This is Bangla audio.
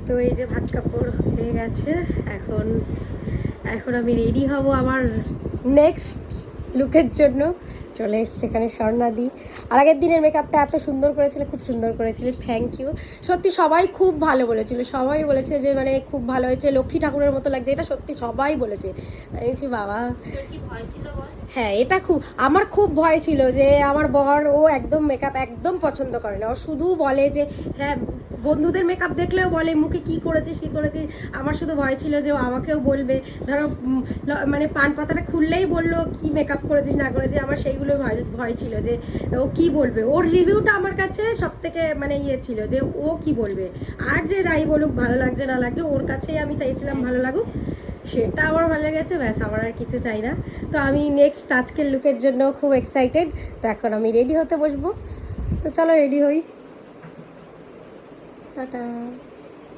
তো এই যে ভাত কাপড় হয়ে গেছে, এখন এখন আমি রেডি হব আমার নেক্সট লুকের জন্য। চলে এসছে এখানে স্বর্ণাদি। আর আগের দিনের মেকআপটা এত সুন্দর করেছিল, খুব সুন্দর করেছিল, থ্যাংক ইউ। সত্যি সবাই খুব ভালো বলেছিল, সবাই বলেছে যে মানে খুব ভালো হয়েছে, লক্ষ্মী ঠাকুরের মতো লাগছে, এটা সত্যি সবাই বলেছে। বলছি বাবা, হ্যাঁ এটা খুব, আমার খুব ভয় ছিল যে আমার বর ও একদম মেকআপ একদম পছন্দ করে না, ও শুধু বলে যে হ্যাঁ, বন্ধুদের মেকআপ দেখলেও বলে মুখে কি করেছিস কী করেছিস। আমার শুধু ভয় ছিল যে ও আমাকেও বলবে, ধরো মানে পান পাতাটা খুললেই বললো কি মেকআপ করেছিস না করেছিস, আমার সেইগুলো ভয় ভয় ছিল যে ও কি বলবে। ওর রিভিউটা আমার কাছে সব থেকে মানে ইয়ে ছিল যে ও কি বলবে। আর যে যাই বলুক, ভালো লাগছে না লাগছে, ওর কাছেই আমি চাইছিলাম ভালো লাগুক, সেটা আমার ভালো লেগেছে, ব্যাস আমার আর কিছু চাই না। তো আমি নেক্সট আজকের লুকের জন্য খুব এক্সাইটেড। তো এখন আমি রেডি হতে বসবো, তো চলো রেডি হই, টাটা।